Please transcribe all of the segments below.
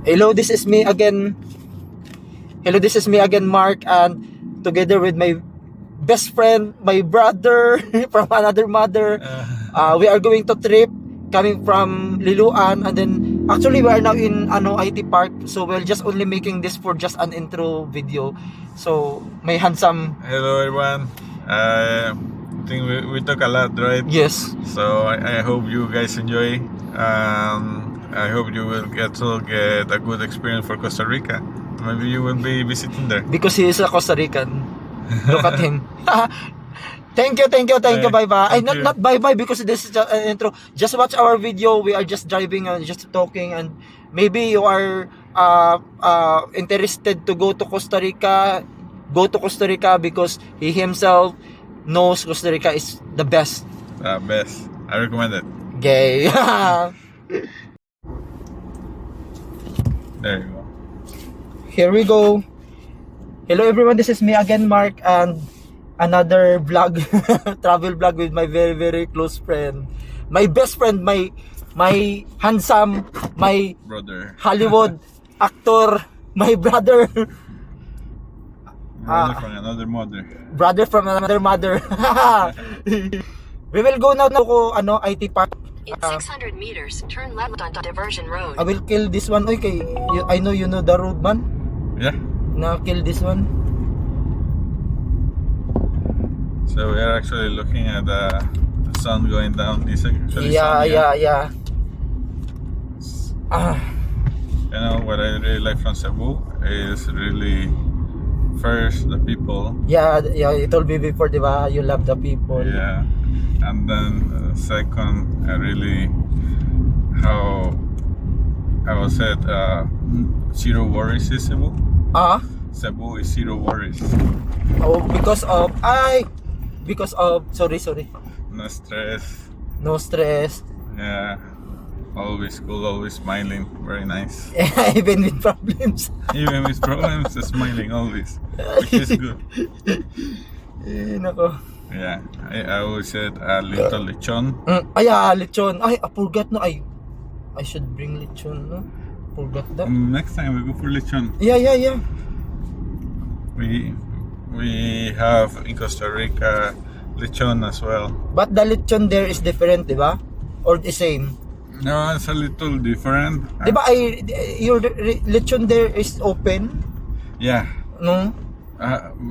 Hello, this is me again. Hello, this is me again, Mark, and together with my best friend, my brother from another mother, we are going to trip coming from Liloan, and then actually we are now in IT Park, so we're just only making this for just an intro video. So my handsome. Hello everyone. I think we talk a lot, right? Yes. So I hope you guys enjoy. I hope you will get a good experience for Costa Rica. Maybe you will be visiting there. Because he is a Costa Rican. Look at him. Thank you. Bye-bye. Not bye-bye because this is just an intro. Just watch our video. We are just driving and just talking, and maybe you are interested to go to Costa Rica. Go to Costa Rica because he himself knows Costa Rica is the best. Best. I recommend it. Gay. There you go. Here we go. Hello everyone, this is me again, Mark, and another vlog, travel vlog with my very, very close friend. My best friend, my handsome, my Brother. Hollywood actor, my brother. Brother from another mother. Brother from another mother. We will go now to IT Park. In 600 meters, turn left onto Diversion Road. I will kill this one. Okay, I know you know the road, man. Yeah. Now kill this one. So we are actually looking at the sun going down. This actually Yeah. You know what I really like from Cebu is really first the people. Yeah, you told me before, diba? You love the people. Yeah, and then second, I really how I was said zero worries is Cebu. Cebu is zero worries. Oh, because of sorry. No stress. No stress. Yeah, always cool, always smiling. Very nice. Even with problems. Even with problems, smiling always, which is good. Nako. Yeah, I always said a little lechon. Lechon. I forgot no. I should bring lechon, no? Forgot that. Next time we go for lechon. Yeah. We have in Costa Rica lechon as well. But the lechon there is different, diba? Or the same? No, it's a little different. Diba your lechon there is open? Yeah. No?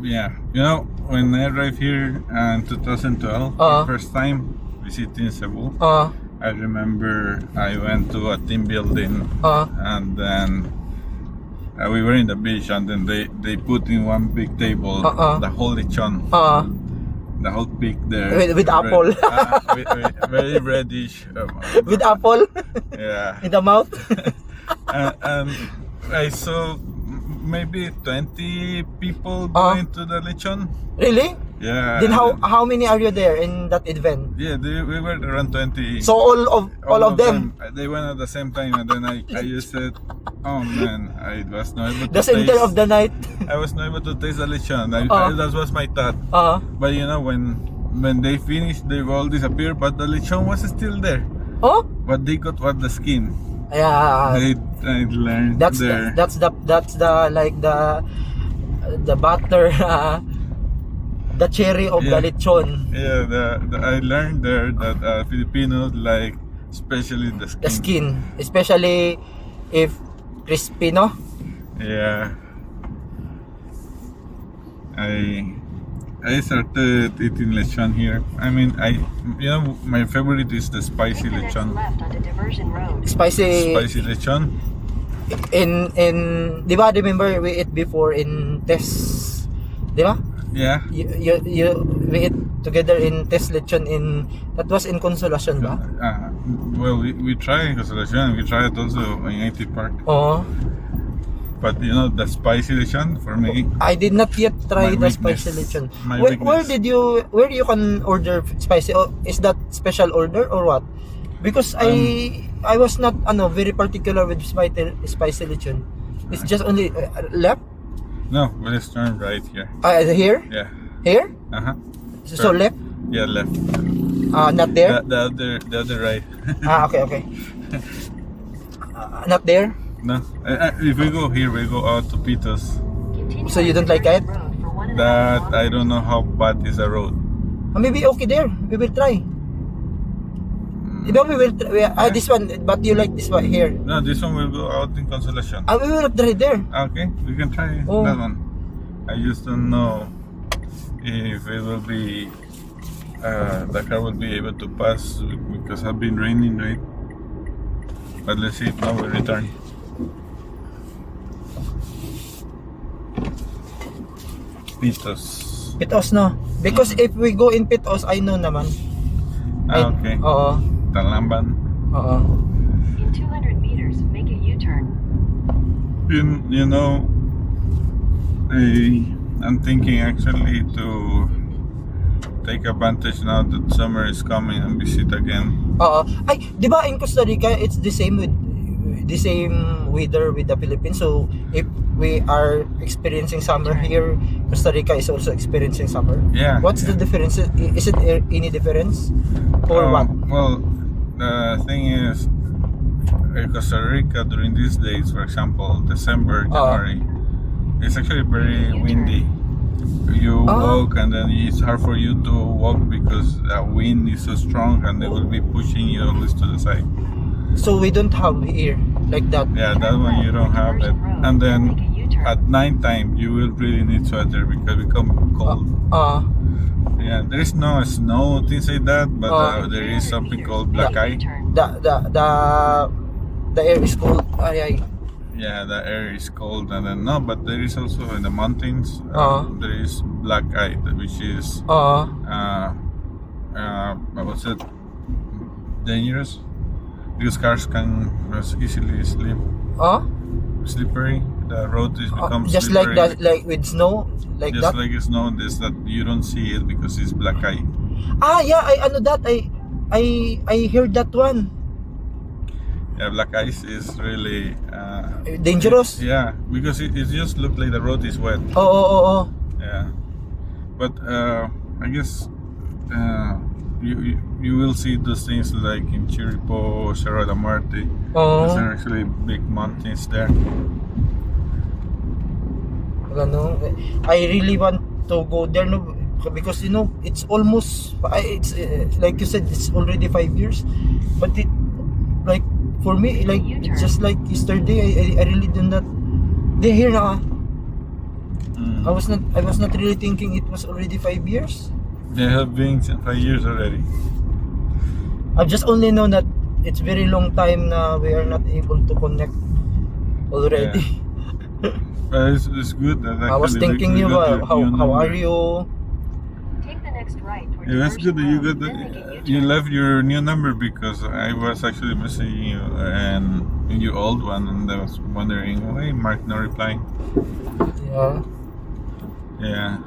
Yeah. You know, when I arrived here in 2012, first time visiting Cebu, I remember I went to a team building, and then we were in the beach, and then they put in one big table the whole lechon, the whole pig there with apple. very reddish. With apple. Yeah. In the mouth. And I saw maybe 20 people going to the lechon. Really? Yeah. Then how many are you there in that event? Yeah, we were around 20. So all of them. They went at the same time, and then I just said, oh man, I was not able to The center taste. of the night. I was not able to taste the lechon. That was my thought. But you know, when they finished, they all disappeared, but the lechon was still there. Oh? But they got what the skin. Yeah. I learned That's there. the like the butter, the cherry of the lechon. Yeah, I learned there that Filipinos like especially the skin. The skin, especially if crispy, no? Yeah. I started eating lechon here. I mean, my favorite is the spicy lechon. Left onto Diversion Road. Spicy Lechon. in di ba, remember we ate before in Tess, di ba? Yeah. We ate together in Tess lechon that was in Consolacion ba? Well, we tried Consolacion. We tried also in IT Park. Oh. But you know, the spicy lechon for me. I did not yet try My the weakness. spicy lechon. My Where weakness. where you can order spicy? Oh, is that special order or what? Because I was not very particular with spicy lechon. It's just only left. No, let's turn right here. Here? Yeah. Here? So Turn. left? Yeah, left. Not there? The other right. Okay. Not there? No. If we go here, we go out to Pitos. So you don't like it? That I don't know how bad is the road. Maybe okay there. We will try. We will try. This one, but you like this one here? No, this one will go out in Consolacion. We will try there. Okay, we can try that one. I just don't know if it will be the car will be able to pass because it's been raining, right? But let's see. Now we return. Pitos, no? Because if we go in Pitos, I know naman. Okay. Oo. Talamban. Oo. In 200 meters, make a U-turn. You know, I'm thinking actually to take advantage now that summer is coming and visit again. Oo. Ay, di ba in Costa Rica, it's the same weather with the Philippines. So, if we are experiencing summer here, Costa Rica is also experiencing summer. Yeah. What's the difference? Is it any difference? Or what? Well, the thing is, in Costa Rica during these days, for example, December, January, it's actually very windy. You walk and then it's hard for you to walk because the wind is so strong and they will be pushing you always to the side. So we don't have here like that. Yeah, that one you don't have it. And then at night time you will really need sweater because it become cold. Yeah, there is no snow, things like that, but there is something called black eye. The air is cold. Yeah, the air is cold, and then but there is also in the mountains there is black eye, which is what's it? Dangerous because cars can easily slip. Slippery. The road is becomes just slippery. like that, like with snow, like just that. Like snow, this that you don't see it because it's black eye. Yeah, I heard that one. Yeah, black ice is really dangerous. Yeah, because it just looks like the road is wet. Yeah, but I guess you will see those things like in Chiripo, Cerro de Muerte. There's actually big mountains there. I really want to go there, no, because it's almost it's like you said, it's already 5 years, but it like for me like it's just like yesterday. I really did not. They here now. I was not really thinking it was already 5 years. They have been 5 years already. I just only know that it's very long time na we are not able to connect already. Yeah. But it's good. I was thinking how are you? Take the next right. Yeah, that's good that you left your new number because I was actually messaging you and your old one, and I was wondering why Mark not replying. Yeah. Yeah.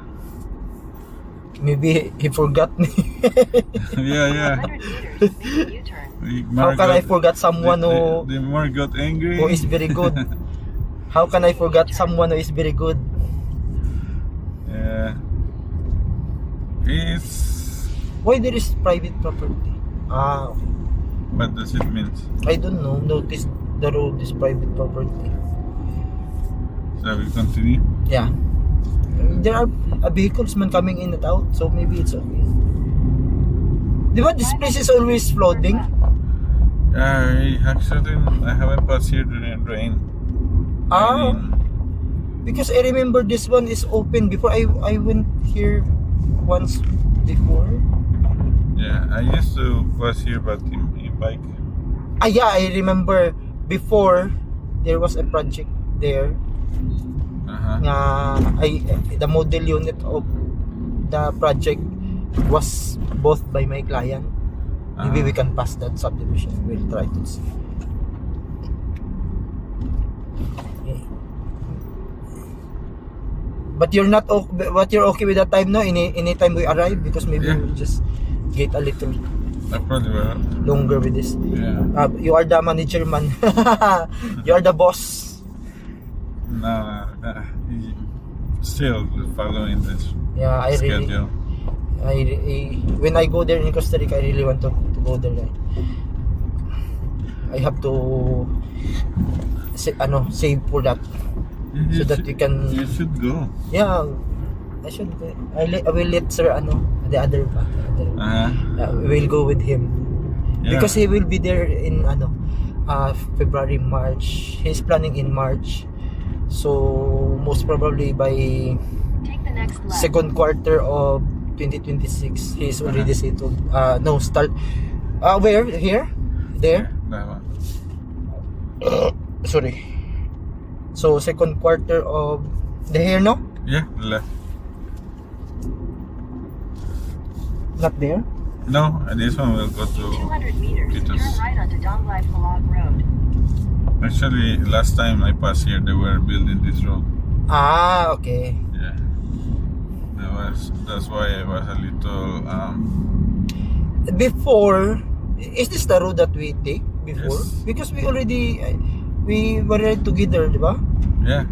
Maybe he forgot me. Yeah. How can I forget someone who the Mark got angry? Who is very good? How can I forget someone who is very good? Yeah. It's... Why there is private property? Okay. What does it mean? I don't know. Notice the road is private property. So we continue? Yeah. There are vehicles man coming in and out, so maybe it's okay. Diba this place is always flooding? I haven't passed here during rain. Because I remember this one is open before. I went here once before. Yeah, I used to pass here but in bike. Yeah, I remember before there was a project there. The model unit of the project was bought by my client. Maybe we can pass that subdivision. We'll try to see. But you're not okay, but you're okay with that time, no? Any time we arrive, because maybe we'll just get a little longer with this. Yeah. You are the manager, man. You are the boss. No, still following this schedule. When I go there in Costa Rica, I really want to go there. I have to save for that, so that we can. You should go. Yeah, I should. I will let sir the other. We will go with him, because he will be there in February, March. He's planning in March, so most probably by Take the next left. second quarter of 2026 he's already settled. No, start. Where? Here? There? That one. Sorry. So second quarter of the here, no? Yeah, left. Not there. No, this one will go to 200 meters, Titus. turn right onto Donglai Palag Road. Actually, last time I passed here, they were building this road. Okay. Yeah. That's why I was a little Before, is this the road that we take before? Yes. Because we were already together, di ba? yeah.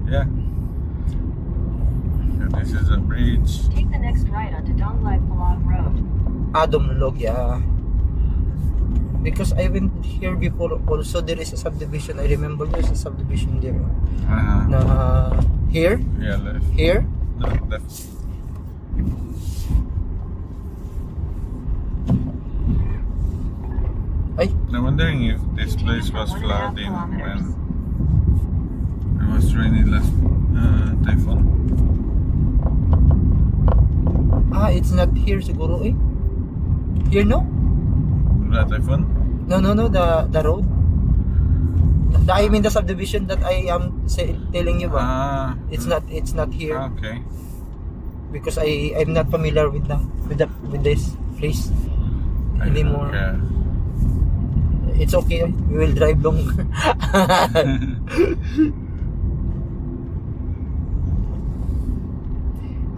And this is a bridge. Take the next right onto Donglai Palag Road. Adom yeah. Because I went here before also, there is a subdivision. I remember there's a subdivision there. Here? Yeah, left. Here? No, left. I'm wondering if this place was flooding when it was raining last typhoon. It's not here siguro eh. Here, no? The typhoon? No, the road. I mean the subdivision that I am telling you ba? It's not here, Okay. because I'm not familiar with this place anymore. Yeah. It's okay. We will drive longer.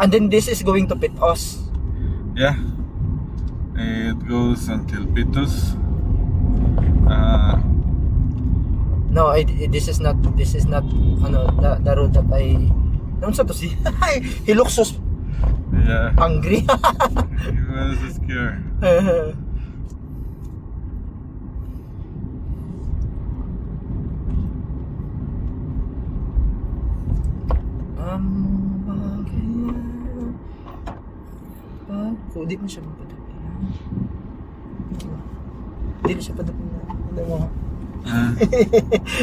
And then this is going to Pitos. Yeah. It goes until Pitos. No, this is not the road that I. Ano sa to si? He looks so Yeah. hungry. He was scared. Di mo siya mapadapi. Di na siya padapi na. Ano mo?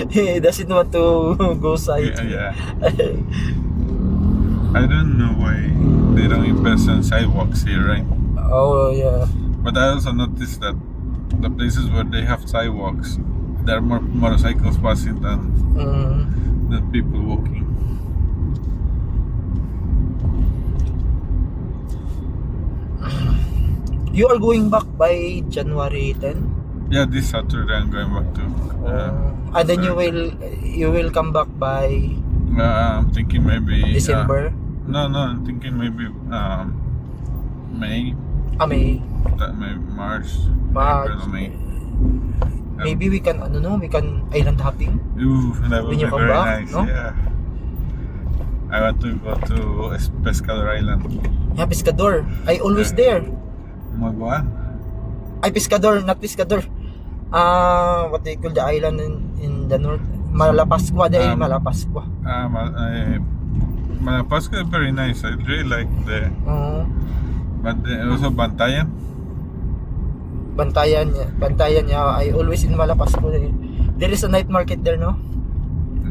He doesn't want to go side. Yeah. I don't know why they don't invest on sidewalks here, right? Oh yeah. But I also noticed that the places where they have sidewalks, there are more motorcycles passing than people walking. You are going back by January 10? Yeah, this Saturday I'm going back to. And then you will come back by I'm thinking maybe December? No, I'm thinking maybe May. May. That maybe March. March. April, May. Maybe we can island hopping. Ooh, that would When be you come very back, nice. no? Yeah. I want to go to Pescador Island. Yeah, Pescador. I always there. Magawa? Ay, Pescador, not Pescador. What they call the island in the north? Malapascua dahil Malapascua. Malapascua is very nice. I really like the. But also Bantayan. Bantayan. Yeah, I always in Malapascua. There is a night market there, no?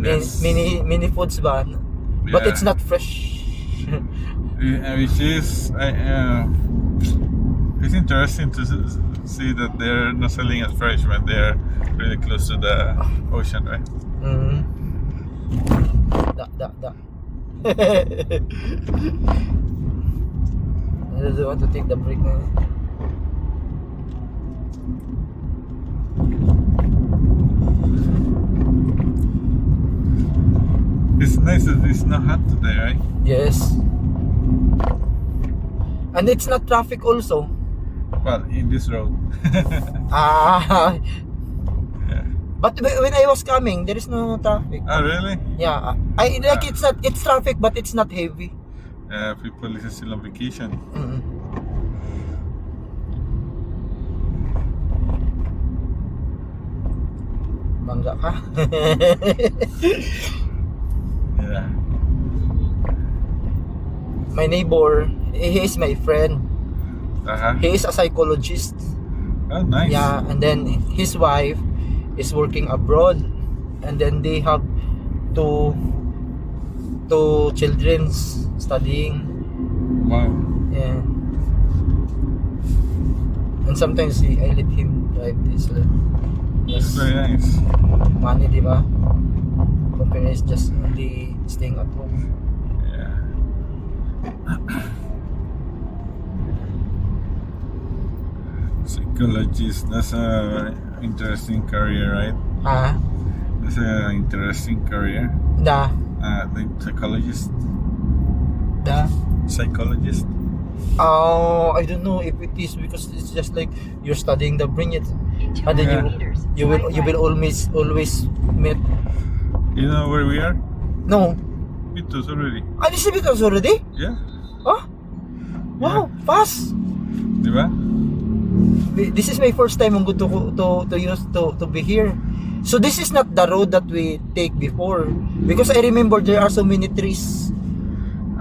Yes. Mini foods ba? But Yeah. it's not fresh. Which is it's interesting to see that they're not selling as fresh when they're really close to the ocean, right? Da. I don't want to take the break now. It's nice that it's not hot today, right? Yes. And it's not traffic also. Well, in this road. Yeah. But Yeah. when I was coming, there is no traffic. Oh, really? Yeah, I like it's traffic, but it's not heavy. People is still on vacation. Bangga ka. Yeah. My neighbor, he is my friend. He is a psychologist. Oh, nice. Yeah, and then his wife is working abroad, and then they have two children studying. Wow. Yeah. And sometimes I let him drive this. That's Yes. very nice. Money, di ba? Company is just only staying at home. Yeah. Psychologist, that's a interesting career, right? That's an interesting career. The Psychologist. psychologist. I don't know if it is because it's just like you're studying the brain, yet, In and then 200 meters, you will always meet. You know where we are? No. Pitos already. This is because already. Yeah. Oh. Wow, fast. Diba? This is my first time I'm going to be here. So this is not the road that we take before, because I remember there are so many trees.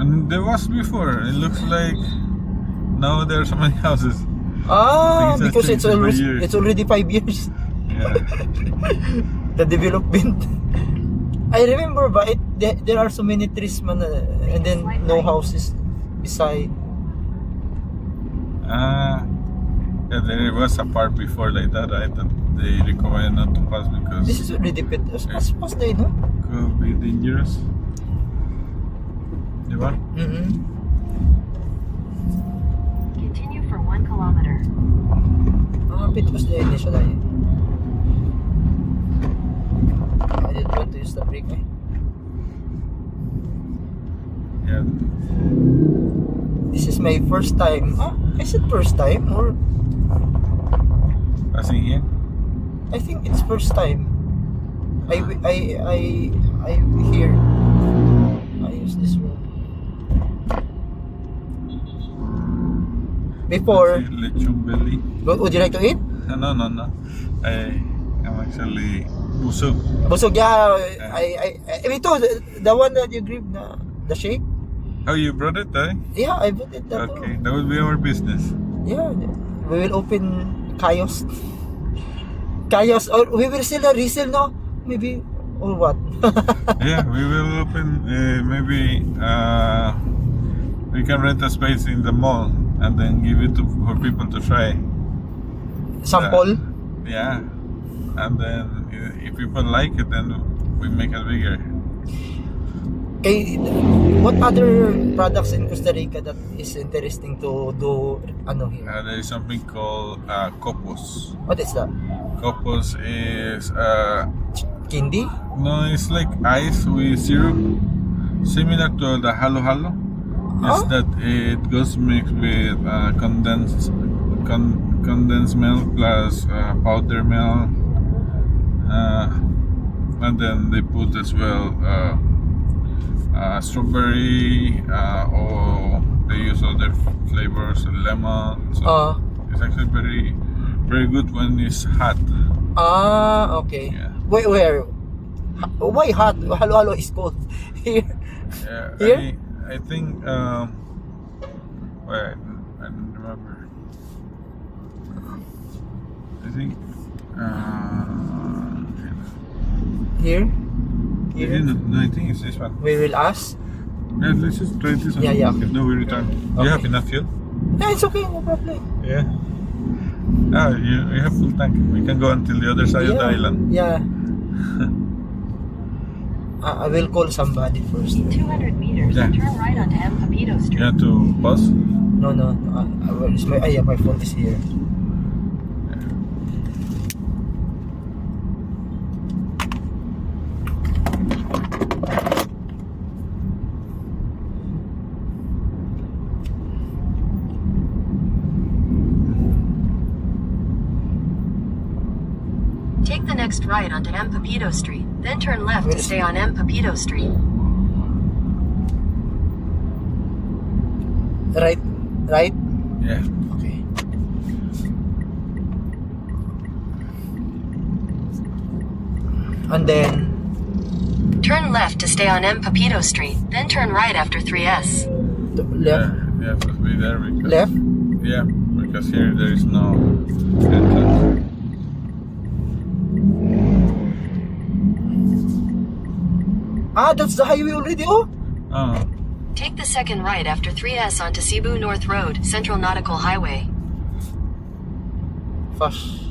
And there was before. It looks like now there are so many houses. Because changed over years. it's already 5 years. Yeah. The development. I remember, but there are so many trees, man, and then no houses beside. Yeah, there was a part before like that, right? That they recommend not to pass because This is already as past day, no? could be dangerous. Diba? continue for 1 kilometer. It was the initial. I didn't want to use the brake. Yeah. This is my first time. Is it first time or Passing here? I think it's first time. I hear. I use this road. Before, Lechon belly. would you like to eat? No. I'm actually busog. Busog, yeah. Me too. The one that you grab, the shake. Oh, you brought it, eh? Yeah, I bought it. Okay, that would be our business. Yeah, we will open Kaios. Kaios, or we will sell a resale, no? Maybe, or what? Yeah, we will open maybe we can rent a space in the mall and then give it for people to try. Sample? Yeah, and then if people like it, then we make it bigger. Okay, what other products in Costa Rica that is interesting to do here? There is something called Copos. What is that? Copos is Candy? no, it's like ice with syrup, similar to the halo halo. It's that it goes mixed with condensed milk plus powder milk, and then they put as well strawberry, or they use other flavors, lemon. So it's actually very, very good when it's hot. Okay. Yeah. Where? Why hot? Halo is cold. Here? Yeah, Here? I think wait, I don't remember. I think Here? I think it's this one. We will ask. Yeah, let's just try this one. Yeah. If no, we return. Do you have enough fuel? Yeah, it's okay, no problem. Yeah. You have full tank. We can go until the other side of the island. Yeah. I will call somebody first. In 200 meters, Yeah. turn right onto M. Papito Street. You have to pause. No. My phone is here. Take the next right onto M. Papito Street, then turn left to stay on M. Papito Street. Right? Yeah. Okay. And then Turn left to stay on M. Pepito Street, then turn right after 3S. left. Yeah, it must be there because Left. yeah, because here there is no entrance. Ah, that's the highway already. Oh. Oh, Take the second right after 3S onto Cebu North Road, Central Nautical Highway. Fast.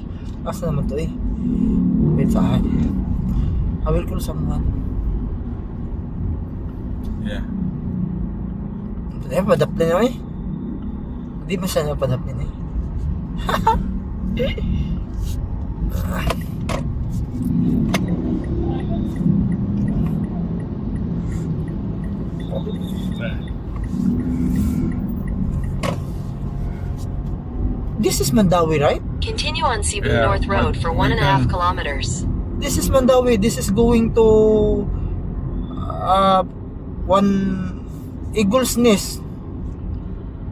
Asa naman to eh? Wait, saan? I will call someone. yeah. Eh, padaplin na eh. Hindi ba siya napadaplin eh? This is Mandawi, right? Continue on Cebu Yeah, North Road for 1.5 kilometers. This is Mandawi. This is going to one Eagle's Nest.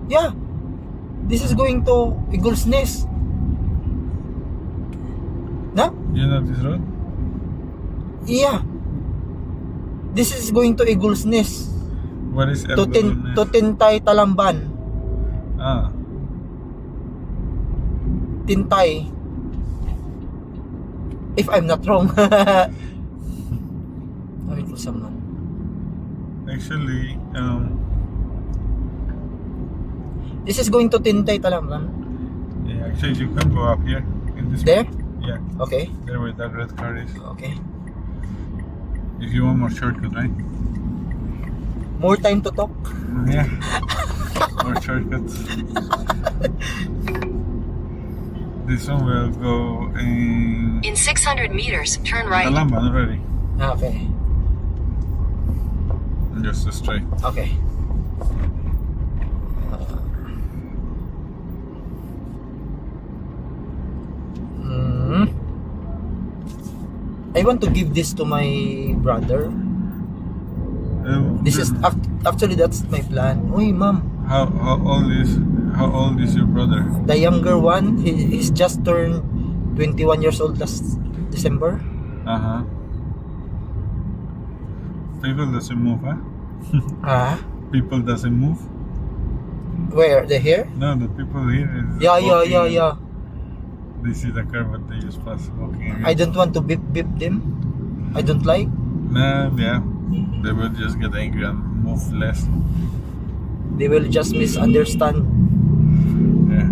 Yeah. This is going to Eagle's Nest. No? You know this road? Yeah. This is going to Eagle's Nest. What is To Tintay, Talamban. Ah, Tintay. If I'm not wrong. I will call someone. actually, This is going to Tintay, Talamban. yeah, actually you can go up here in this. There? Yeah, Okay. there where that red car is. Okay. If you want more shortcut, right? More time to talk. Yeah. More shortcuts. This one will go in In 600 meters, turn right. Talamban already. Okay. Just straight. Okay. I want to give this to my brother. This is actually that's my plan. Oy, ma'am. how old is your brother? The younger one, he's just turned 21 years old last December. People doesn't move, huh? Ah, People doesn't move. where the here? No, the people here is Yeah. They see the car, but they just pass walking. I don't want to beep them. I don't like. Nah, yeah. They will just get angry and move less. They will just misunderstand. Yeah.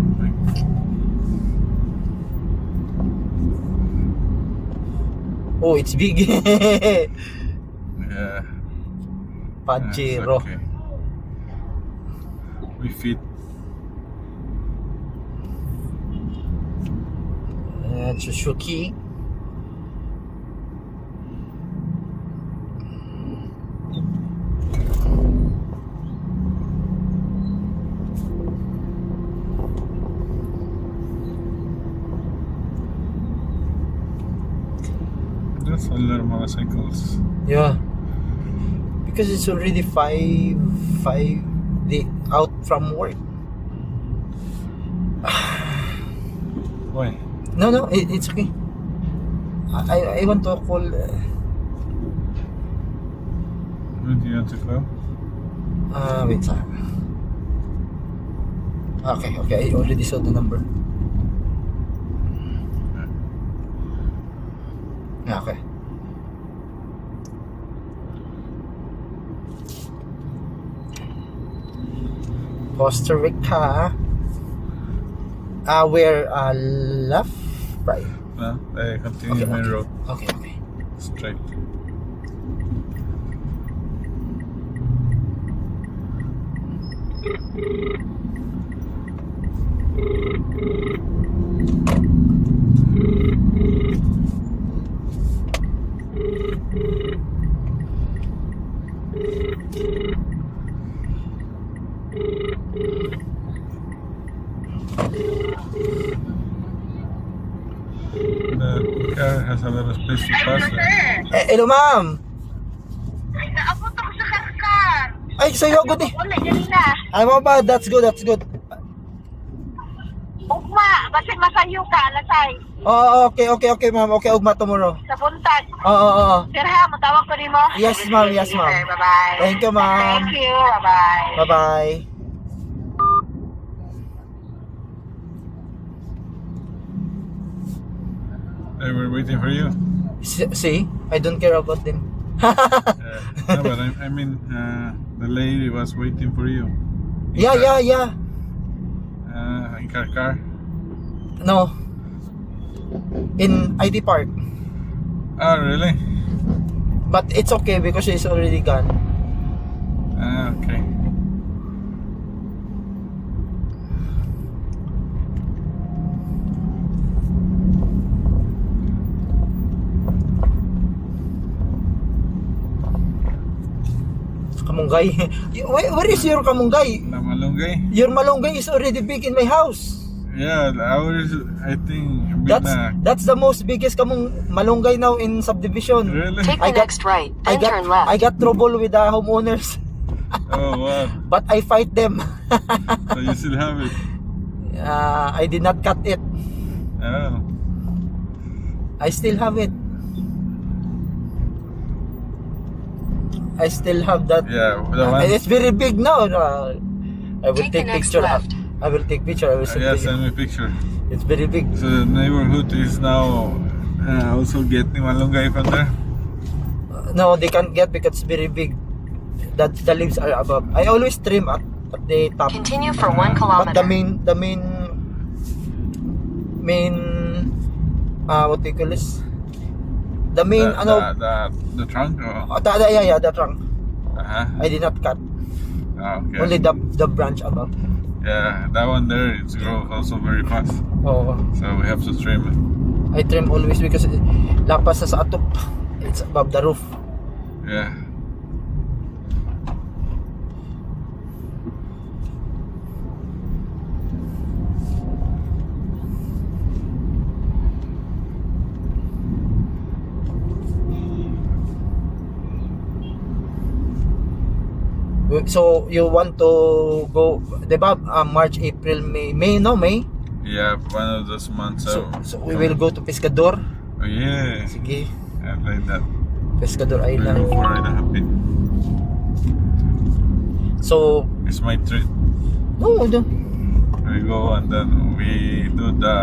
Oh, it's big. Yeah. Pajero. Okay. We fit. Suzuki. That's a lot of motorcycles. Yeah. Because it's already 5 day out from work. Why? No, it's okay. I want to call. Who do you want to call? Wait, sir. Okay. I already saw the number. Okay. Costa Rica. Where left, right. No, I continue main road Okay. straight. The car has a lot of space to pass there. Hello, ma'am. Naabot ako sa karkar. Ay, sa'yo agad eh. Wala, ganina. Ay, ma'am ba? That's good. Ugma, Basin masayo ka, lasay. Oh, okay, ma'am. Okay, ugma tomorrow. Sa buntag. Oo. Sir ha, matawag ko ni mo. Yes, ma'am. Okay, bye-bye. Thank you, ma'am. Thank you, bye-bye. Bye-bye. They were waiting for you. See? I don't care about them. No, but I mean, the lady was waiting for you. Yeah. In car. No. In ID Park. Oh, really? But it's okay because she's already gone. Okay. Kamunggay. Where is your kamunggay? La Malunggay? Your malunggay is already big in my house. Yeah, ours, I think, That's the most biggest malunggay now in subdivision. Really? Take the next right, then turn left. I got trouble with the homeowners. Oh, wow. But I fight them. So you still have it? I did not cut it. Oh. I still have it. I still have that. Yeah, the one. It's very big now. I will Take the take next picture. left. I will take picture. I will send Yeah, you. send me a picture. It's very big. So the neighborhood is now also getting malunggay from there? No, they can't get because it's very big. The leaves are above. I always trim at the top. Continue for 1 But kilometer. the main what do you call this? The main The trunk? Or? the trunk. Uh-huh. I did not cut. Okay. Only the branch above. Yeah, that one there, it's grows also very fast. Oh, So we have to trim it. I trim always because lapas sa atop. It's above the roof. Yeah. So you want to go, diba? March, April, May, no? May? Yeah, one of those months. So we will go to Pescador. Oh yeah. Sige, I like that. Pescador We go Island. for it happy. So, It's my treat. no, We go and then we do the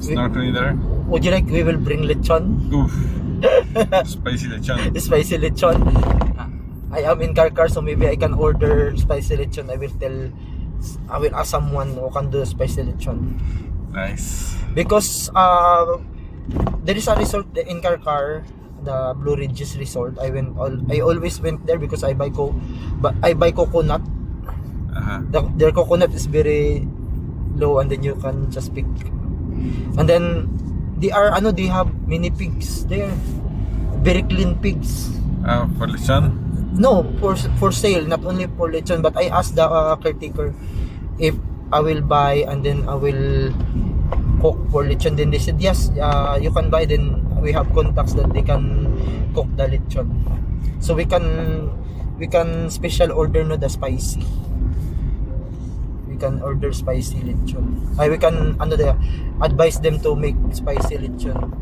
snorkeling there. would you like, we will bring lechon? Oof. Spicy lechon. Spicy lechon. I am in Karkar, so maybe I can order spicy lechon. I will ask someone who can do spicy lechon. Nice. Because there is a resort in Karkar, the Blue Ridges Resort. I always went there because I buy coconut. Uh-huh. Their coconut is very low, and then you can just pick. And then they have mini pigs there, very clean pigs. For lechon? No, for sale, not only for lechon, but I asked the caretaker if I will buy and then I will cook for lechon. Then they said yes, you can buy. Then we have contacts that they can cook the lechon, so we can special order the spicy. We can order spicy lechon. We can advise them to make spicy lechon.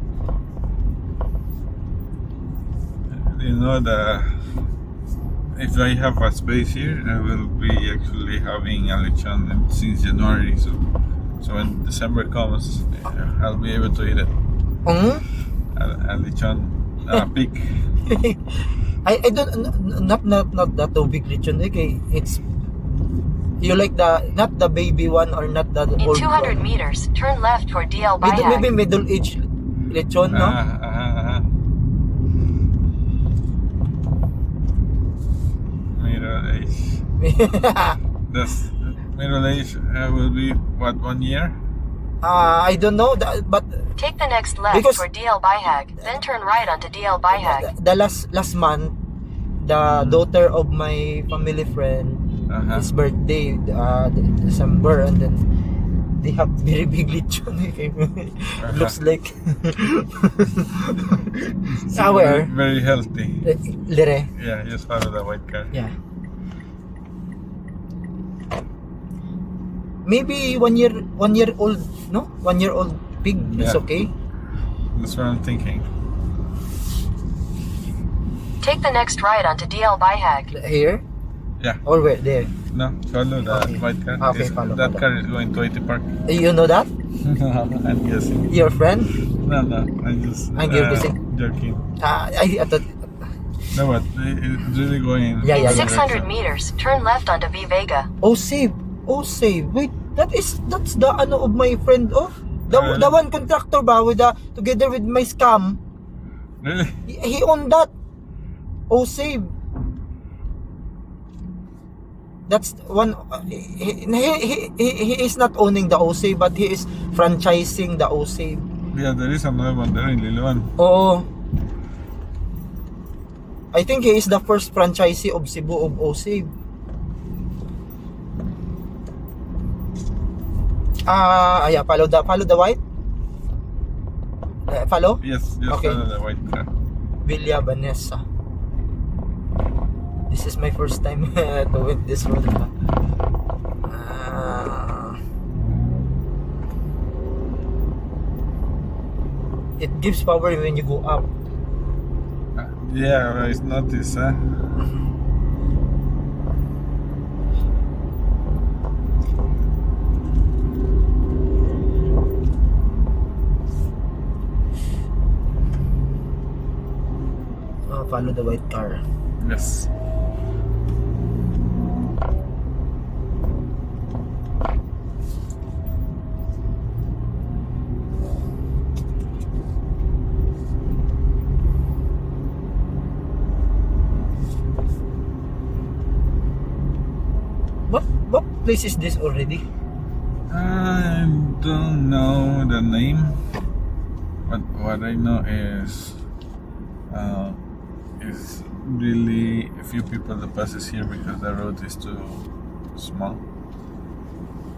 You know, if I have a space here, I will be actually having a lechon since January. So when December comes, I'll be able to eat it. A lechon, a pig. I don't, not that big lechon. Okay, it's, you like not the baby one or not the In old 200 one. meters, turn left toward DL Bayag. Maybe middle age lechon, no? Middle age. This middle age will be what, 1 year? I don't know that, but Take the next left Because- toward DL Bayag, then turn right onto DL Bayag. the last month, the daughter of my family friend, his birthday, December, and then they have very big lechon. Looks like where? Very healthy. Lire. Yeah, just follow the white car. Yeah. Maybe 1 year old, no? 1 year old pig is Yeah. okay. That's what I'm thinking. Take the next right onto DL Bihag. Here? Yeah. Or where? There. No, follow the Okay. white car. Okay, follow. That car is going to 80 Park. You know that? I'm guessing. Your friend? No, I'm just You're guessing. joking. I thought. No, but it's really going. Yeah, In yeah, yeah. 600 meters, turn left onto V Vega. Oh, save. Wait, that's the ano of my friend. Oh, the one contractor ba with together with my scam. Really? He owned that. Oh, save. That's one. He is not owning the OSave, but he is franchising the OSave. Yeah, there is another one there in Liloan. Oh, I think he is the first franchisee of Cebu of OSave. Yeah, follow the white. Follow Yes, just Okay. follow the white car. Villa Vanessa. This is my first time to win this road. It gives power when you go up. Yeah, I noticed, huh? Follow the white car. Yes. What place is this already? I don't know the name, but what I know is really a few people that passes here because the road is too small.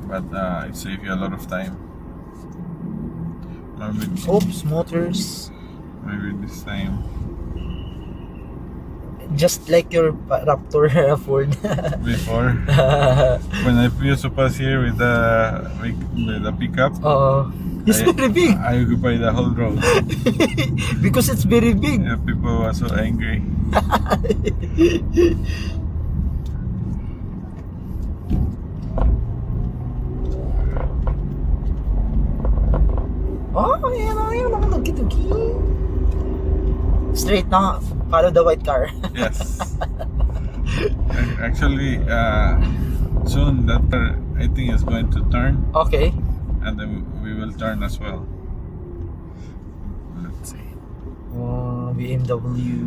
But it saves you a lot of time. Oops, motors. Maybe this time. Just like your Raptor Ford. Before, when I used to pass here with the pickup, It's very big. I occupy the whole road. Because it's very big. Yeah, people were so angry. Ayan ako nagkituki. Straight na, follow the white car. Yes. Actually, soon that car, I think, is going to turn, Okay. and then we will turn as well. Let's see. BMW.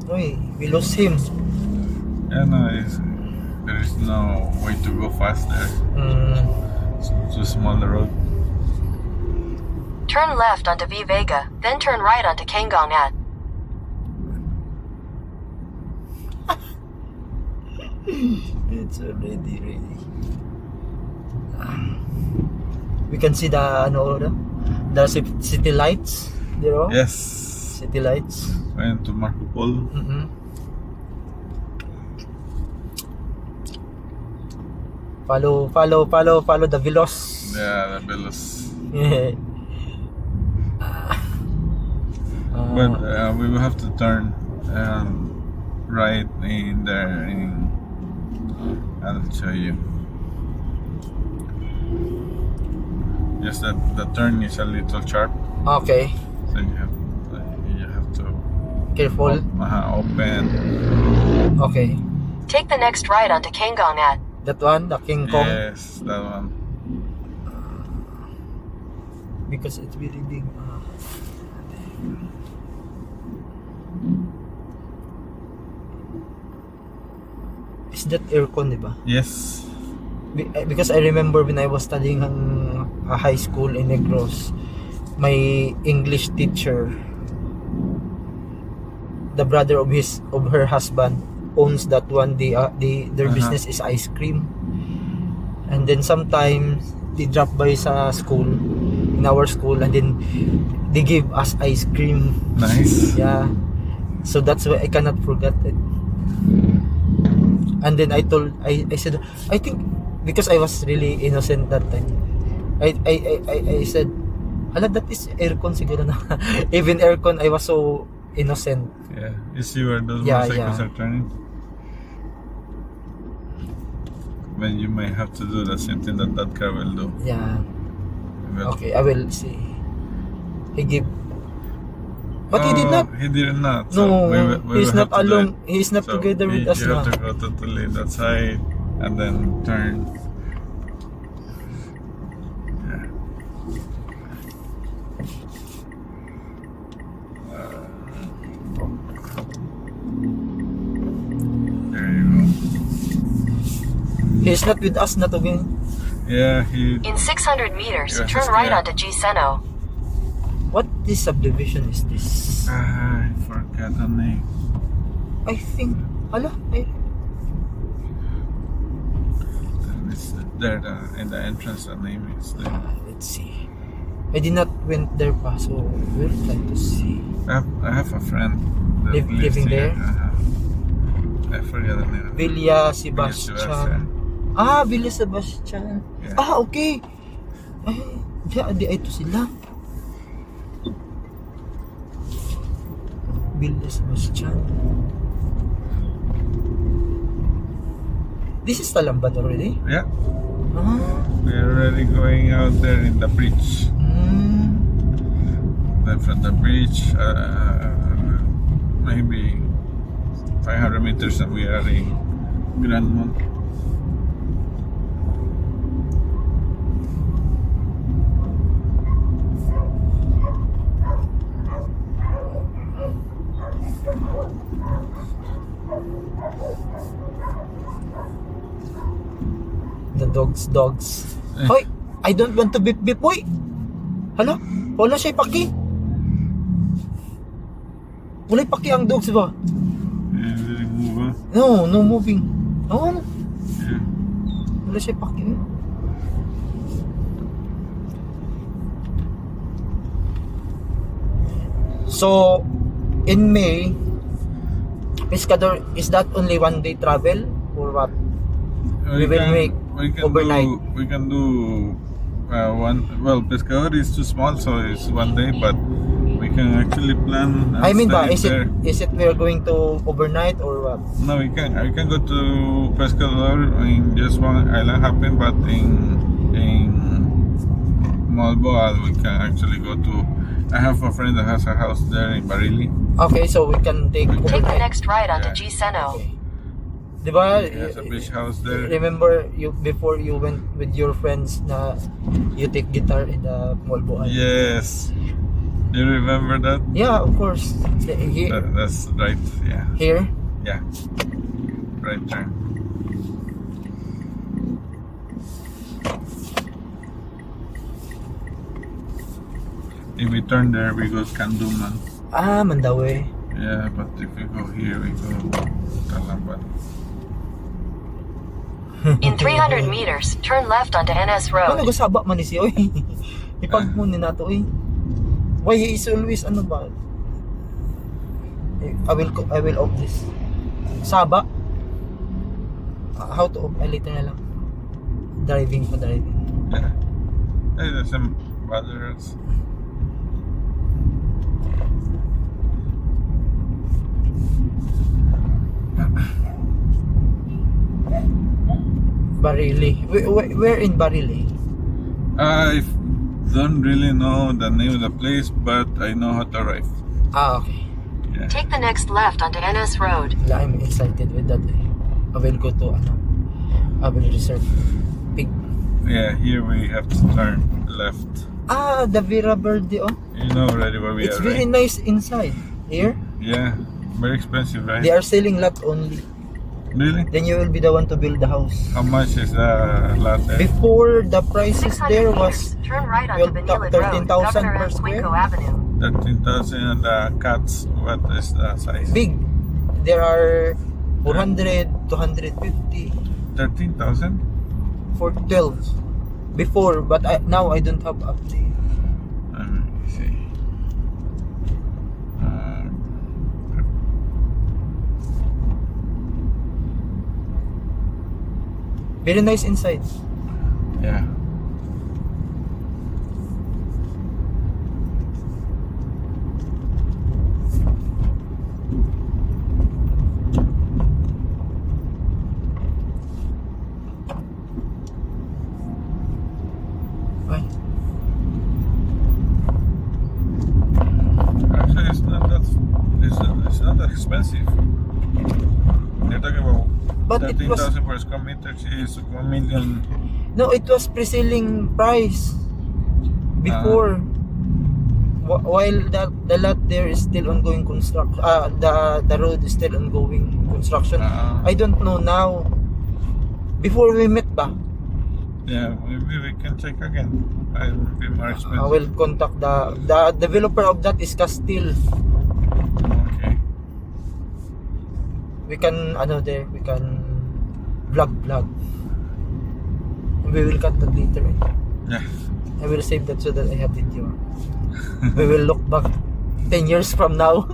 Uy, we lost him. Yeah, no, there is no way to go faster. It's too small the road. Turn left onto V Vega, then turn right onto Kangong At. It's already ready. We can see the city lights. There are Yes. city lights. Going to Marco Polo. Follow the Velos. Yeah, the Velos. Uh, But we will have to turn right in there. I'll show you. Just that the turn is a little sharp, okay, so you have to careful. open. Okay, Take the next right onto Kangong At. that one, the King Kong, Yes, that one. because it's really big. Is that aircon, diba? Yes. Because I remember when I was studying a high school in Negros, my English teacher, the brother of her husband, owns that one. Their business is ice cream, and then sometimes they drop by sa school, in our school, and then they give us ice cream. Nice. Yeah, So that's why I cannot forget it. And then I said, I think because I was really innocent that time, I said, hala, that is aircon siguro na. Even aircon, I was so innocent. Yeah, you see where those Yeah, motorcycles yeah. are turning? When you might have to do the same thing that car will do. Yeah. Well, Okay, I will see. He give. But he did not. He did not. No, we he's will not have to do alone. it. He's not So together with us you now. have to go totally that side and then turn. Yeah. There you go. He's not with us, not again. Yeah, he. In 600 meters, Yes, turn it's right clear. onto G Seno. What this subdivision is this? I forgot the name. I think. Hala, It's there in the entrance. The name is there. let's see. I did not went there pa, so we'll try to see. I have a friend that lives Living here. there? I forget the name. Villa Sebastian. Sebastian. Ah, Villa Sebastian. Yeah. Ah, okay. Ay, di ito sila. Villa Sebastian. This is Talamban already? Yeah, Ah. we're already going out there in the bridge. Mm. Then from the bridge, maybe 500 meters, and we are in Grandmont. The dogs. Hoy, I don't want to beep beep, boy. Hala, wala siya paki. Wala paki ang dogs ba? Yeah, really move on. No moving. No, Yeah. wala siya paki. So, in May, Pescador, is that only one day travel or what? We will make overnight. We can do one. Well, Pescador is too small, so it's one day. But we can actually plan. I mean ba, stay is there. it we are going to overnight or what? No, we can. I can go to Pescador in just one island hopping, but in Malboa we can actually go to. I have a friend that has a house there in Barili. Okay, so we can take Take the overnight. next right onto Yeah. G Seno. Okay. Diba, He has a beach house there. remember you before you went with your friends na you take guitar in the Malboa? Yes. You remember that? Yeah, of course. Here, That's right. Yeah. here. Yeah. Right turn. If we turn there, we go Kanduman. Ah, Mandawi. Yeah, but if we go here, we go Talamban. In 300 meters, turn left onto NS Ano Road. gasaba man ni siya, oy. Ipagmuni nato, oy. Why he is always ano ba? I will off this. Saba. How to off? Later na lang. Driving. Yeah. Hey, there's some buzzers. Barili. Where in Barili? I don't really know the name of the place, but I know how to drive. Ah, okay. Yeah. Take the next left onto NS Road. Wala, I'm excited with that. I will go to I will reserve Pig. Yeah, here we have to turn left. Ah, the Vera Verde, oh. You know already where we It's are, very right? nice inside. Here, Yeah, very expensive, right? they are selling lot only. Really? Then you will be the one to build the house. How much is the lot there? Before, the prices 600 there meters, was turn right onto well, Vanilla 13,000 Road, Governor per M. square. Quinco Avenue. 13,000 and the cats, what is the size? big. There are 400, 250 13,000? for 12 before, but now I don't have update. Let me see. Very nice inside. Yeah. Ay. Actually, it's not that expensive. You're talking about But it was 13,000 per square meter. Is 1 million. no, it was pre-selling price before. While the lot there is still ongoing construction, the road is still ongoing construction. I don't know now. Before we met ba? Yeah, maybe we can check again. It will be more expensive. I will contact the developer of that is Castile. Okay. We can there we can vlog. We will cut that later. Yeah. I will save that so that I have video. We will look back 10 years from now.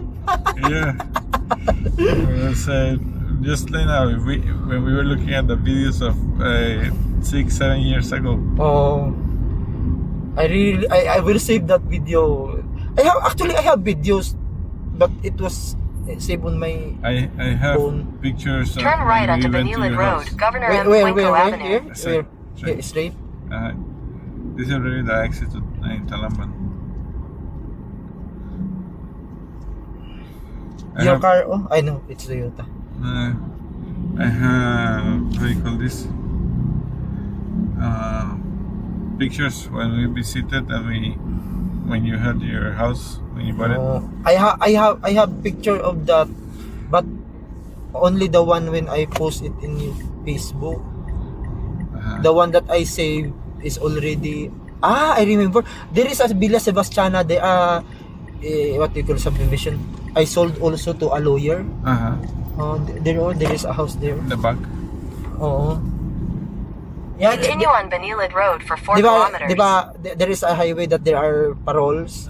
Yeah. Just like now, when we were looking at the videos of 6-7 years ago. Oh, I will save that video. I have videos, but it was saved on my I have phone. pictures of Turn right when onto we went to Benilid your Road, house. Governor M. Where Blanco Avenue. Where? Yeah, straight. This is already the exit to Talamban. Your car? Oh, I know it's Toyota. I have, what do you call this? Pictures when we visited and when you had your house, when you bought it. I have picture of that, but only the one when I post it in Facebook. The one that I save is already. I remember there is a Villa Sebastiana. They what do you call subdivision. I sold also to a lawyer. There is a house there. The back. Oo. Yeah, Continue on Benilid Road for 4 kilometers. Diba, there is a highway that there are paroles.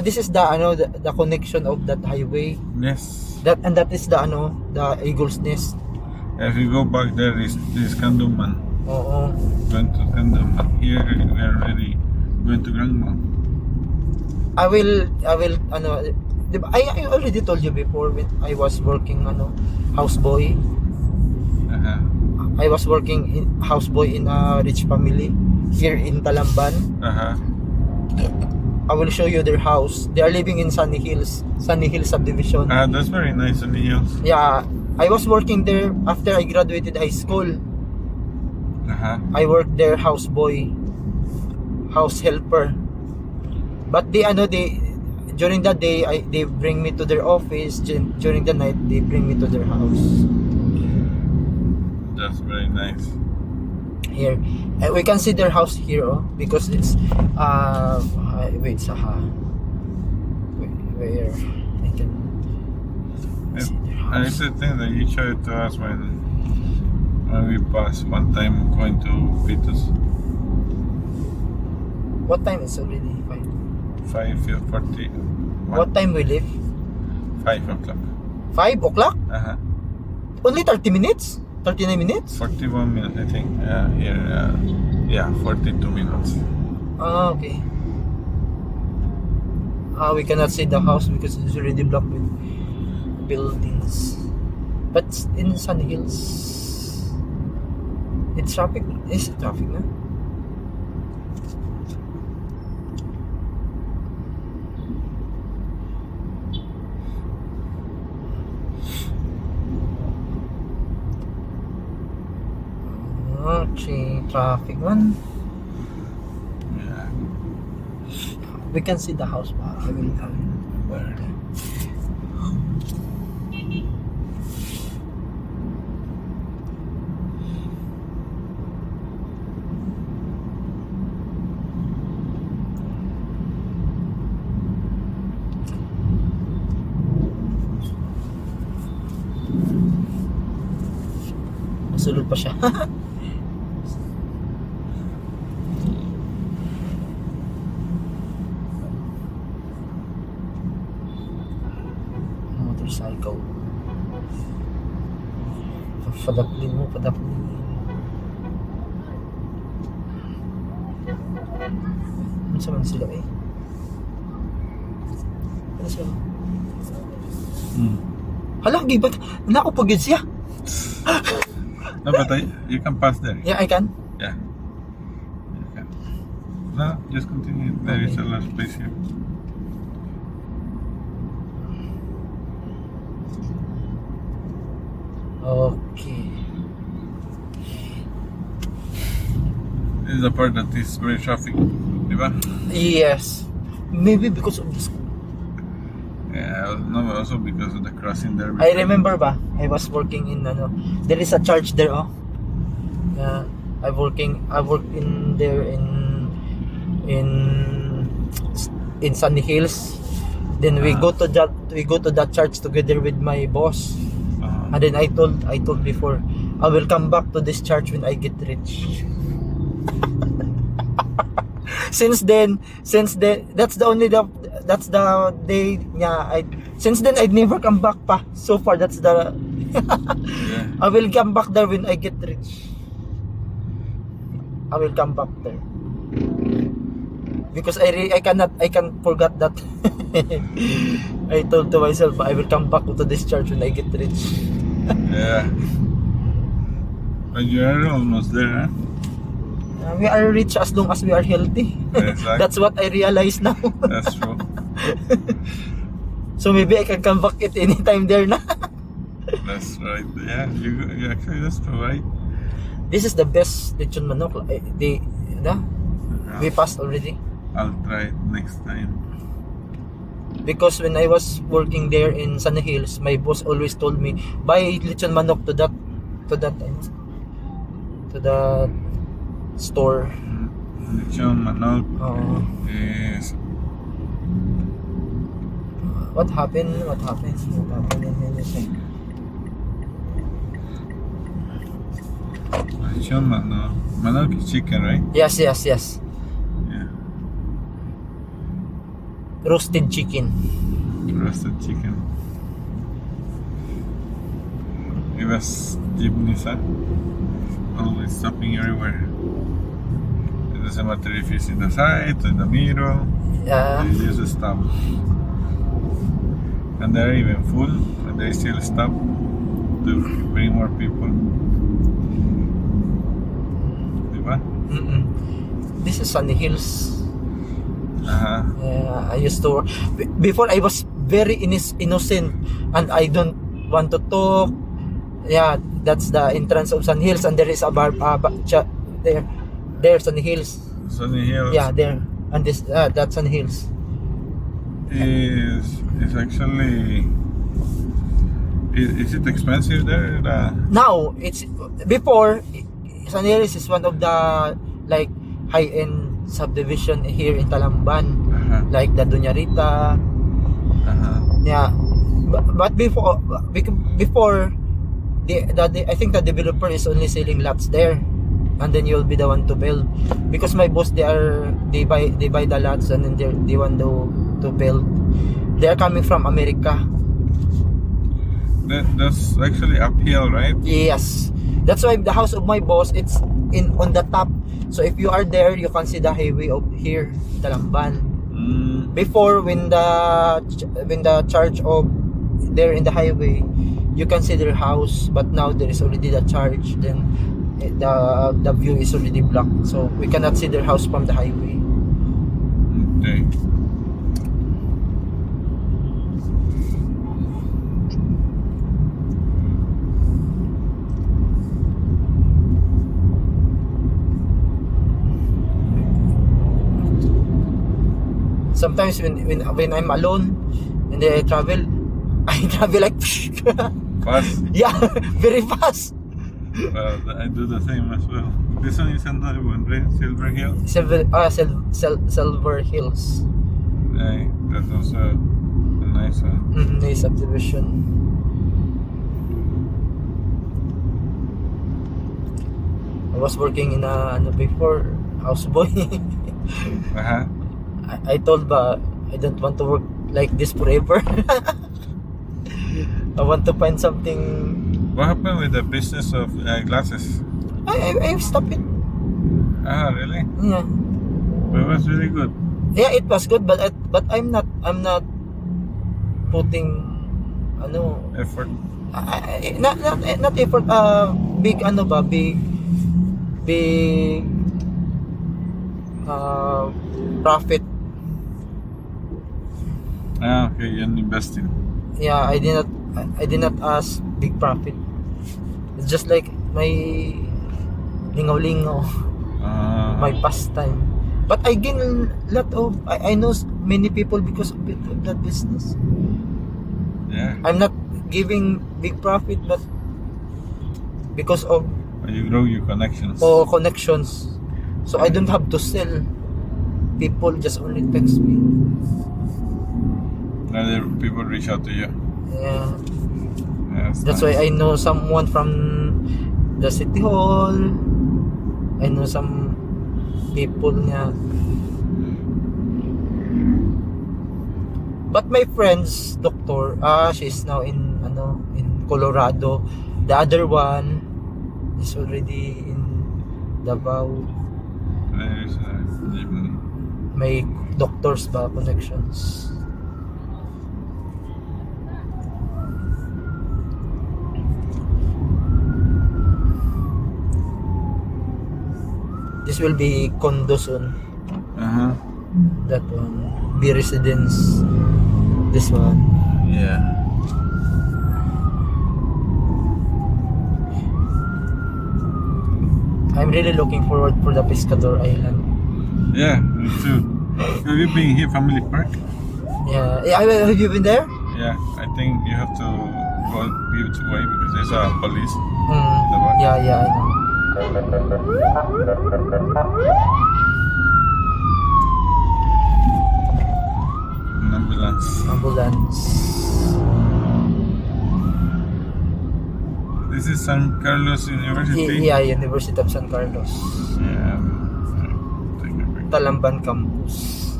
This is the connection of that highway. Yes. That is the Eagle's Nest. If you go back there, is Kanduman. Oo. Going to Kanduman. Here we are already going to Grangma. I will diba, I already told you before when I was working houseboy. I was working in houseboy in a rich family here in Talamban. I will show you their house. They are living in Sunny Hills subdivision. That's very nice, Sunny Hills. Yeah, I was working there after I graduated high school. I worked there houseboy, house helper. But they during the day they bring me to their office. During the night they bring me to their house. That's very nice. Here, we can see their house here, because it's wait, where I can see their I house. used to think that you showed it to us when we passed one time going to Vitus. What time is already 5:40. What time we leave? 5 o'clock. 5 o'clock? Only 30 minutes? 39 minutes? 41 minutes, I think. Here, 42 minutes. Okay. We cannot see the house because it's already blocked with buildings. But in Sunny Hills, it's traffic. Is it traffic na? Okay, traffic man. Yeah. We can see the house pa. I will where? Masulog pa siya. Motorcycle. Padaplin mo. Ano sa man sila eh? Ano sila? Hala, gibat. Nako pagid siya. No, but you can pass there. Yeah, I can. Yeah. You can. No, just continue. There is a last place here. Okay. This is the part that is very traffic, diba? Yes. Maybe because of this. Yeah, no, but also because of the crossing there. I remember ba? I was working in there is a church there, oh. Yeah, I work in there in Sunny Hills. Then we go to that church together with my boss. And then I told before, I will come back to this church when I get rich. Since then, that's the day. Yeah, since then I'd never come back pa. So far, that's the. Yeah. I will come back there when I get rich. I will come back there because I can't forget that. I told to myself I will come back to this church when I get rich. Yeah. But you are almost there, huh? We are rich as long as we are healthy. Exactly. That's what I realize now. That's true. So maybe I can come back at any time there na. That's right. Yeah, you actually, that's true, right? This is the best lechon manok. We passed already. I'll try it next time. Because when I was working there in Sunny Hills, my boss always told me, buy lechon manok to that store. Lechon manok is... What happened in anything? Lechon manok. Manok is chicken, right? Yes. Yeah. Roasted chicken. Roasted chicken. It was jeepneys, huh? Always stopping everywhere. It doesn't matter if it's in the side, in the middle. Yeah. They just stop. And they're even full, and they still stop to bring more people. Diba? This is Sunny Hills. Uh-huh. I used to before I was very innocent and I don't want to talk. Yeah, that's the entrance of Sunny Hills, and there is a bar there Sunny Hills. Sunny Hills. Yeah, there, and this that's Sunny Hills. Is actually is it expensive there? Now it's before Sunny Hills is one of the like high-end subdivision here in Talamban, like the Duñarita. Yeah, but before I think the developer is only selling lots there, and then you'll be the one to build. Because my boss, they buy the lots, and then they want to build. They are coming from America. That's actually uphill, right? Yes, that's why the house of my boss, it's on the top. So if you are there, you can see the highway of here, Talamban. Before, when the charge of there in the highway, you can see their house, but now there is already the charge. Then the view is already blocked, so we cannot see their house from the highway. Okay. Sometimes when I'm alone and then I travel like Fast? Yeah, very fast. I do the same as well. This one is another one, right? Silver Hill? Silver Hills. Right, that's also a nice one. Nice subdivision. I was working in before houseboy. I told ba I don't want to work like this forever. I want to find something. What happened with the business of glasses? I stopped it. Really? Yeah. It was really good. Yeah, it was good, but I'm not putting Effort. not effort, big big profit. Okay, you're investing. Yeah, I did not ask big profit. It's just like my lingaw-lingaw, my pastime. But I gain a lot of, I know many people because of that business. Yeah. I'm not giving big profit, but because of You grow your connections. connections. So I don't have to sell. People just only text me. Other people reach out to you. Yeah. Nice. That's why I know someone from the city hall. I know some people niya. But my friend's doctor, she's now in Colorado. The other one is already in Davao. There's May doctors ba connections. This will be condo soon. That one. Be residence. This one. Yeah. I'm really looking forward for the Pescador Island. Yeah, me too. Have you been here, Family Park? Yeah. Have you been there? Yeah, I think you have to go give it away because there's a police. Yeah, I know. An ambulance. This is San Carlos University. Yeah, University of San Carlos. Yeah. Take a break. Talamban campus.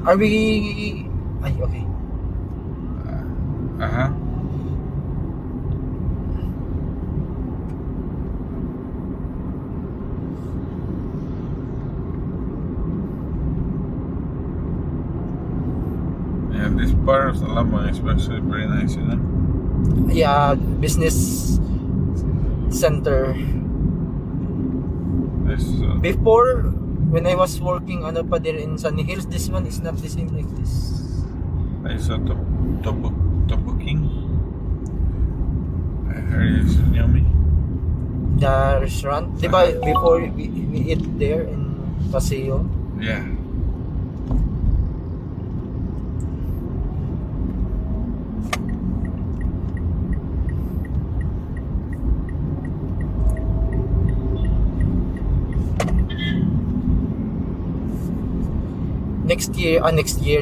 Are we... Ay, okay. Yeah, this part of Talamban is actually very nice, you know? Yeah, business center. Before, when I was working pa there in Sunny Hills, this one is not the same like this. I saw Topo King. I heard it's yummy. The restaurant, diba, before we eat there in Paseo. Yeah.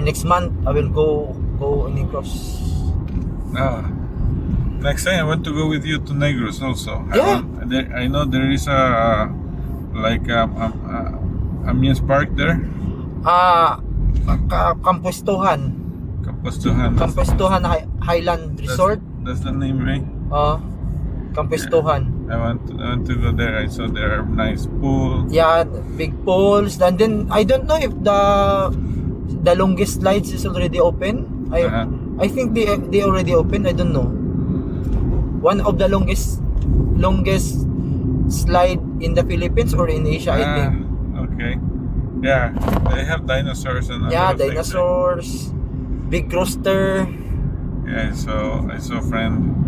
Next month I will go Negros. Next time I want to go with you to Negros also. Yeah. I know there is a amusement park there. Kampuestuhan Highland Resort. That's the name, right? Kampuestuhan. I want to go there. I saw there are nice pools. Yeah, big pools. And then I don't know if the longest slides is already open. I think they already open. I don't know. One of the longest slide in the Philippines or in Asia, I think. Okay. Yeah, they have dinosaurs and dinosaurs, big rooster. Yeah, I saw a friend.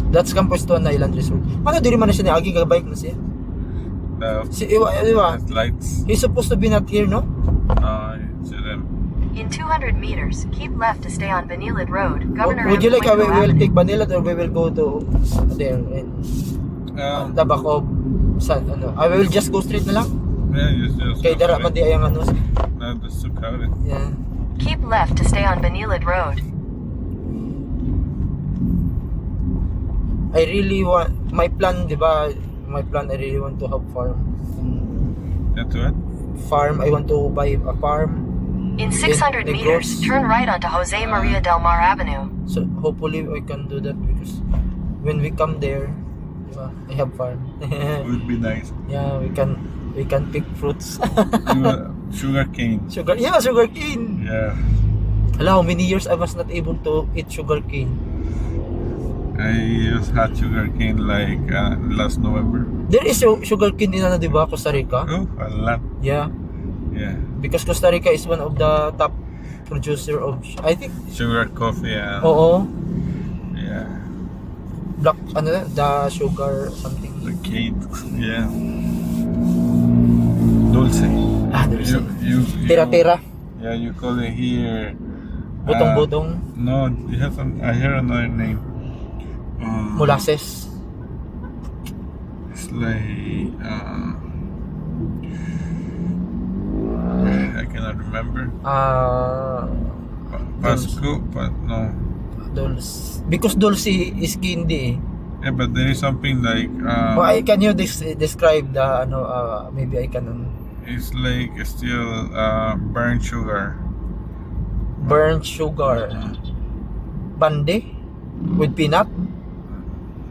That's Kampuestuhan Island Resort. Ano diri man na siya ni agi bike na siya? Si Iwa. Lights. He's supposed to be not here, no? In 200 meters, keep left to stay on Banilad Road. Governor Would you like we will Avenue. take Banilad or we will go to there in the back of I will just go straight na lang. Yeah, just Kay dara man di ayang No, that's too crowded. Yeah. Keep left to stay on Banilad Road. I really want my plan, diba? My plan, I really want to have farm. That's what? Farm, I want to buy a farm. In 600 meters, turn right onto Jose Maria del Mar Avenue. So hopefully I can do that because when we come there, diba, I have farm. It would be nice. Yeah, we can We can pick fruits. Sugar cane. sugar cane. Yeah. Hello, how many years I was not able to eat sugar cane? I just had sugar cane like last November. There is sugar cane in di ba, Costa Rica? Oh, a lot. Yeah. Yeah. Because Costa Rica is one of the top producer of, I think, Sugar coffee and oo, yeah. black, the sugar something. The cake. Yeah. Dulce. There's You tira-tira, Yeah, you call it here. butong-butong, No, it has I hear another name. molasses. It's like I cannot remember. Pasco, but no. Dulce. Because dulce is candy. Yeah, but there is something like Can you describe the maybe I can it's like still burnt sugar. burnt sugar. Bande with peanut.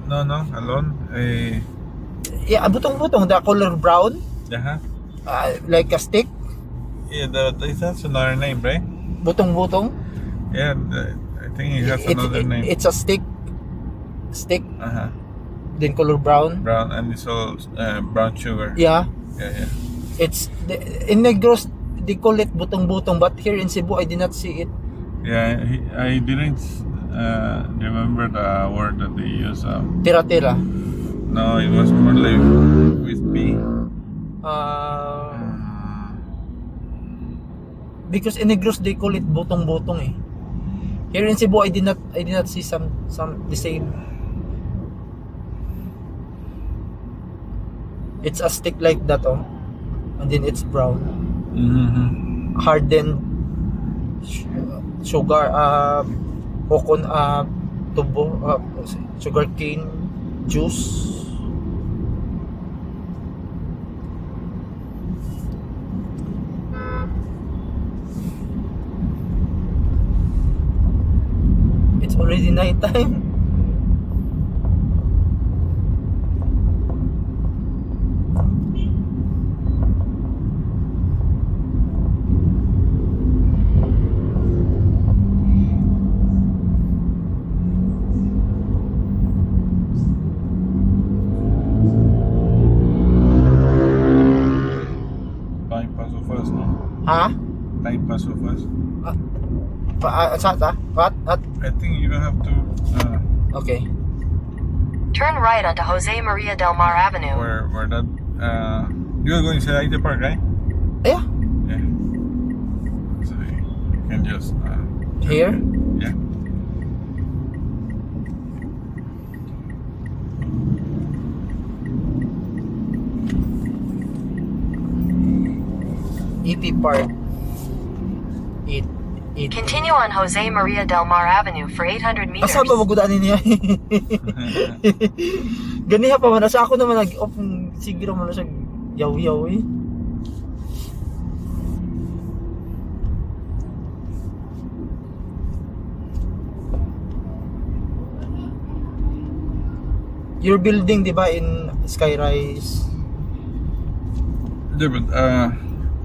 No, alone. Yeah, butong-butong, the color brown, Yeah. like a stick. Yeah, that's another name, right? Butong-butong. Yeah, I think it has another name. It's a stick, Uh-huh. then color brown. Brown, and it's all brown sugar. Yeah, Yeah. it's in Negros they call it butong-butong, but here in Cebu I did not see it. Yeah, I didn't remember the word that they use. Tira-tira. No, it was more like with B. Because in Negros they call it butong-butong eh. Here in Cebu I did not see some the same. It's a stick like that, and then it's brown. Mm-hmm. Hardened sugar, sugar cane juice. It's already night time. Time pass so fast, no? Ha? Time pass so fast. What? I think you don't have to. Okay. Turn right onto Jose Maria del Mar Avenue. Where that. You're going to IT Park, right? Yeah. Yeah. So you can just. Here? Yeah. EP Park. It. Continue on Jose Maria del Mar Avenue for 800 meters. Asa ba magudaanin niya? Ganiha pa man na siya. Ako naman siguro man na siya yaw-yaw eh. Your building, di ba, in Skyrise? Yeah, but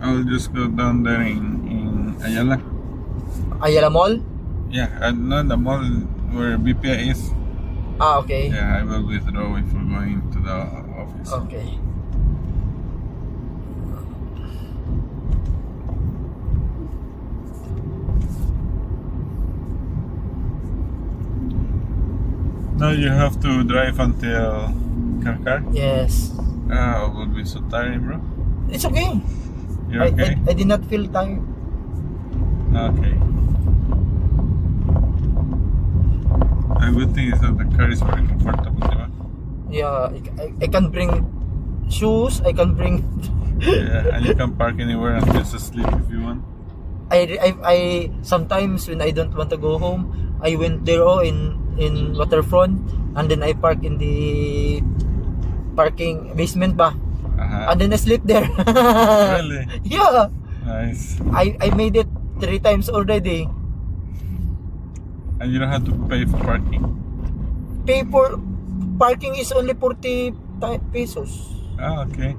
I'll just go down there in Ayala. Ayala Mall? Yeah, no, the mall where BPI is. Okay. Yeah, I will withdraw if we're going to the office. Okay. Now you have to drive until Karkar? Yes. Would be so tiring, bro. It's okay. You're okay? I did not feel tired. Okay. A good thing is that the car is very comfortable, diba? Yeah, I can bring shoes. I can bring. Yeah, and you can park anywhere and just sleep if you want. I sometimes when I don't want to go home, I went there in Waterfront, and then I park in the parking basement ba, and then I sleep there. Really? Yeah. Nice. I made it 3 times already. And you don't have to pay for parking. Pay for parking is only 40 pesos. Ah, okay.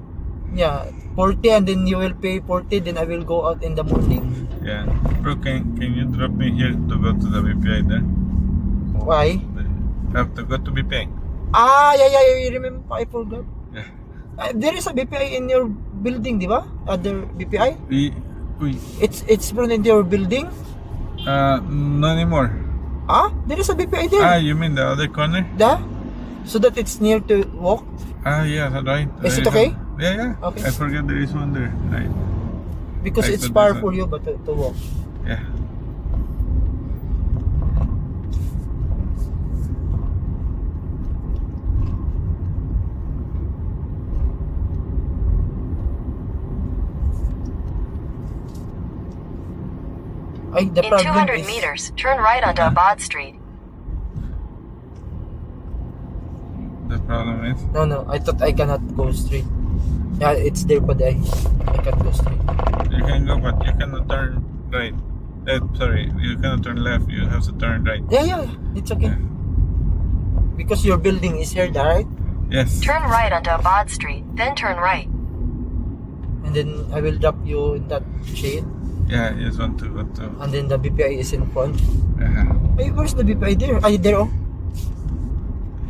Yeah, 40 and then you will pay 40, then I will go out in the morning. Yeah. Bro, can you drop me here to go to the BPI there? Why? I have to go to BPI. Yeah, you remember? I forgot. Yeah. There is a BPI in your building, di ba? Other BPI? We It's from in your building? no anymore. There is a BPI there. You mean the other corner? So that it's near to walk? Yeah, right. Is it okay? Yeah. Okay. I forgot there is one there. Right. Because I it's thought far this for one. you, but to walk. Yeah. The In problem 200 is... meters, turn right onto Abad Street. The problem is. No, I thought I cannot go straight. Yeah, it's there, but I can't go straight. You can go, but you cannot turn right. Sorry, you cannot turn left. You have to turn right. Yeah, it's okay. Because your building is here, right? Yes. Turn right onto Abad Street, then turn right. And then I will drop you in that shade. Yeah, you just want to go to. And then the BPI is in front. Yeah. Hey, where's the BPI there? There,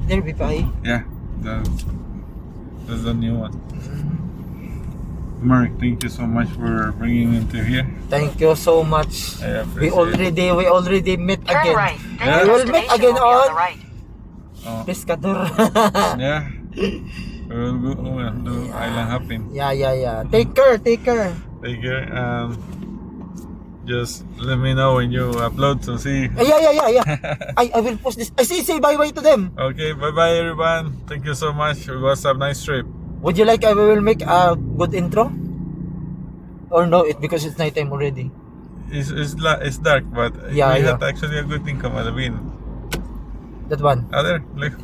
There, BPI. Yeah. That's the new one. Mark, thank you so much for bringing it to here. Thank you so much. I We appreciate it. already met Turn again. right, then Yeah. your We will meet destination again will be on on- the right. Oh, Pescador. yeah. We'll do island hopping. Yeah. Take care. Take care. Just let me know when you upload to see. Yeah. I will post this. Say bye to them. Okay, bye everyone. Thank you so much. It was a nice trip. Would you like I will make a good intro? Or no, because it's nighttime already. It's dark, but Yeah, we yeah. had actually a good income at the wind. That one. There, look.